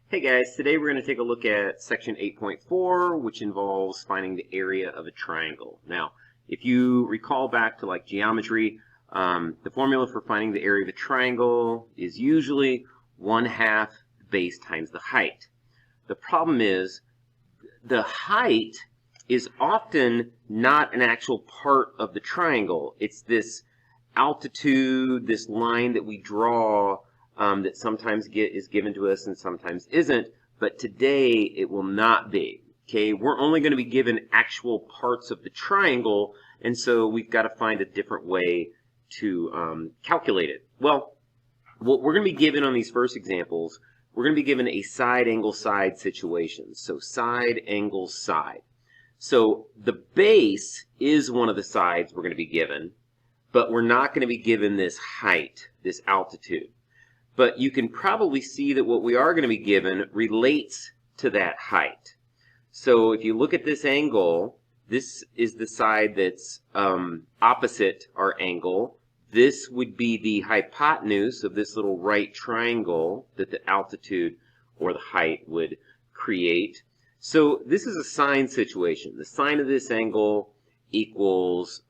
Hey guys, today we're going to take a look at section 8.4, which involves finding the area of a triangle. Now, if you recall back to like geometry, the formula for finding the area of a triangle is usually 1/2 the base times the height. The problem is the height is often not an actual part of the triangle. It's this altitude, this line that we draw that sometimes is given to us and sometimes isn't, but today it will not be. Okay, we're only going to be given actual parts of the triangle, and so we've got to find a different way to calculate it. Well, what we're going to be given on these first examples, we're going to be given a side angle side situation. So side angle side. So the base is one of the sides we're going to be given, but we're not going to be given this height, this altitude. But you can probably see that what we are going to be given relates to that height. So if you look at this angle, this is the side that's opposite our angle. This would be the hypotenuse of this little right triangle that the altitude or the height would create. So this is a sine situation. The sine of this angle equals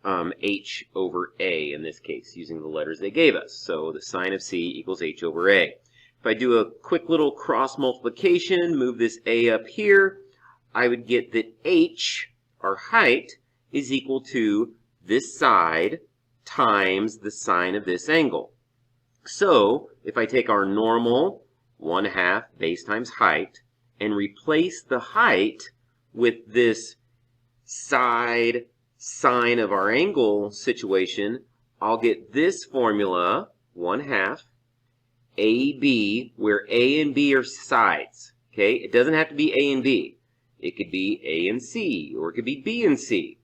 h over a in this case, using the letters they gave us. So the sine of c equals h over a. If I do a quick little cross multiplication, move this a up here, I would get that h, our height, is equal to this side times the sine of this angle. So if I take our normal 1/2 base times height and replace the height with this side sine of our angle situation, I'll get this formula, 1/2 AB, where A and B are sides. Okay, it doesn't have to be A and B. It could be A and C, or it could be B and C.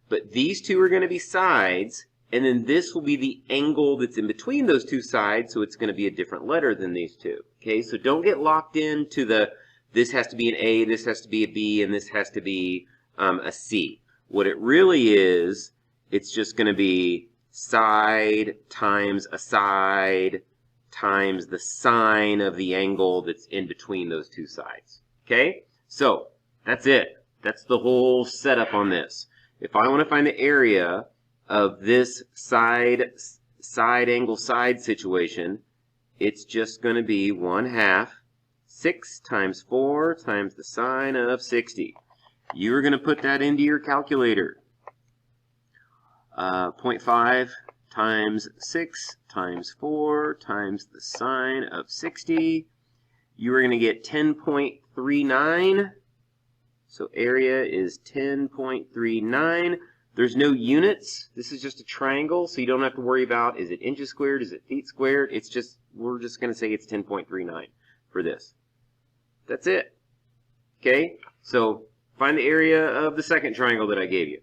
But these two are going to be sides, and then this will be the angle that's in between those two sides, so it's going to be a different letter than these two. Okay, so don't get locked into the, this has to be an A, this has to be a B, and this has to be a C. What it really is, it's just going to be side times a side times the sine of the angle that's in between those two sides. Okay? So, that's it. That's the whole setup on this. If I want to find the area of this side angle side situation, it's just going to be 1/2 6 times 4 times the sine of 60. You're going to put that into your calculator. 0.5 times 6 times 4 times the sine of 60. You are going to get 10.39. So area is 10.39. There's no units. This is just a triangle, so you don't have to worry about, is it inches squared, is it feet squared? It's just, we're just going to say it's 10.39 for this. That's it. Okay? So find the area of the second triangle that I gave you.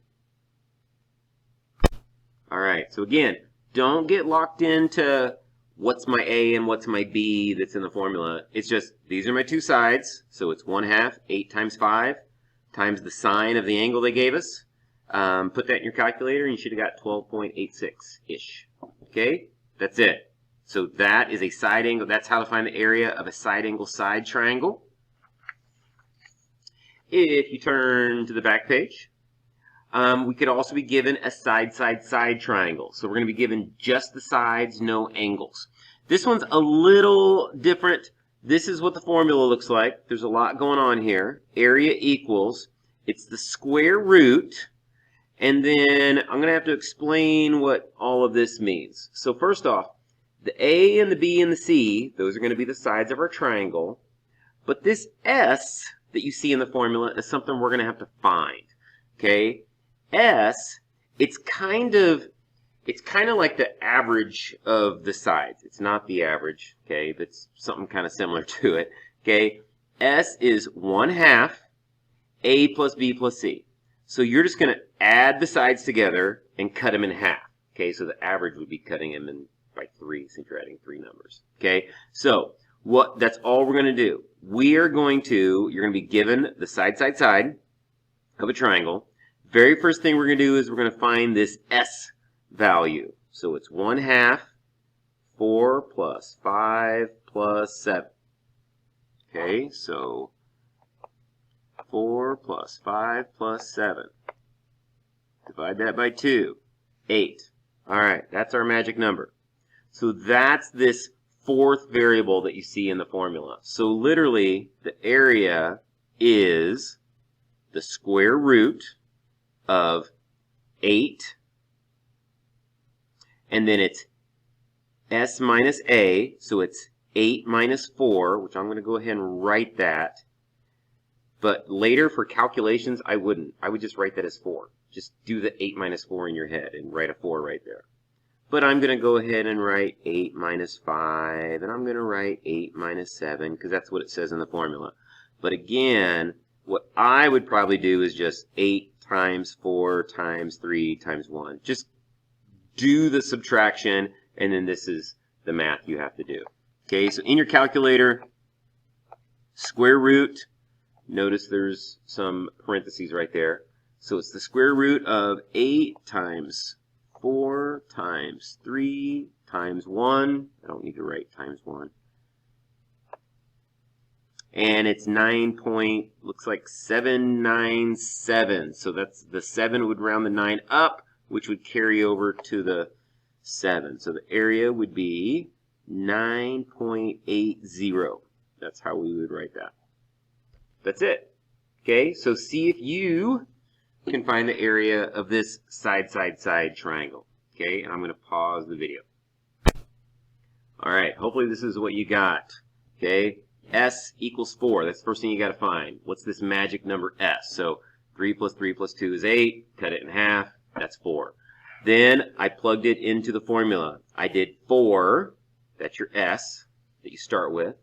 Alright, so again, don't get locked into what's my A and what's my B that's in the formula. It's just, these are my two sides, so it's 1/2, 8 times 5, times the sine of the angle they gave us. Put that in your calculator and you should have got 12.86-ish. Okay, that's it. So that is a side angle. That's how to find the area of a side angle side triangle. If you turn to the back page, we could also be given a side-side-side triangle. So we're going to be given just the sides, no angles. This one's a little different. This is what the formula looks like. There's a lot going on here. Area equals, it's the square root, and then I'm going to have to explain what all of this means. So first off, the A and the B and the C, those are going to be the sides of our triangle. But this S that you see in the formula is something we're going to have to find. Okay? S, it's kind of like the average of the sides. It's not the average, okay, but it's something kind of similar to it. Okay? S is 1/2 A plus B plus C. So you're just going to add the sides together and cut them in half. Okay, so the average would be cutting them in by 3 since you're adding 3 numbers. Okay, so that's all we're going to do. You're going to be given the side of a triangle. Very first thing we're going to do is we're going to find this S value. So it's 1/2 4 plus 5 plus 7. Okay, so 4 plus 5 plus 7. Divide that by 2. 8. All right, that's our magic number. So that's this fourth variable that you see in the formula. So literally, the area is the square root of 8, and then it's s minus a, so it's 8 minus 4, which I'm going to go ahead and write that. But later for calculations, I wouldn't. I would just write that as 4. Just do the 8 minus 4 in your head and write a 4 right there. But I'm going to go ahead and write 8 minus 5, and I'm going to write 8 minus 7, because that's what it says in the formula. But again, what I would probably do is just 8 times 4 times 3 times 1. Just do the subtraction, and then this is the math you have to do. Okay, so in your calculator, square root, notice there's some parentheses right there. So it's the square root of 8 times 4 times 3 times 1. I don't need to write times 1. And it's 9.797. So that's the 7 would round the 9 up, which would carry over to the 7. So the area would be 9.80. That's how we would write that. That's it. Okay, so see if you can find the area of this side triangle. Okay, and I'm going to pause the video. All right, hopefully this is what you got. Okay, s equals 4. That's the first thing you got to find. What's this magic number s? So 3 plus 3 plus 2 is 8. Cut it in half. That's 4. Then I plugged it into the formula. I did 4. That's your s that you start with.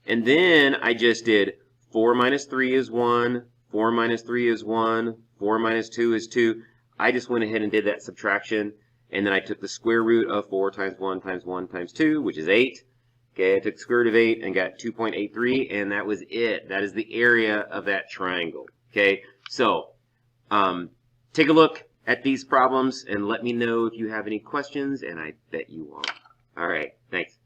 And then I just did 4 minus 3 is 1. 4 minus 3 is 1. 4 minus 2 is 2. I just went ahead and did that subtraction. And then I took the square root of 4 times 1 times 1 times 2, which is 8. Okay, I took the square root of 8 and got 2.83, and that was it. That is the area of that triangle. Okay, so take a look at these problems and let me know if you have any questions, and I bet you won't. All right, thanks.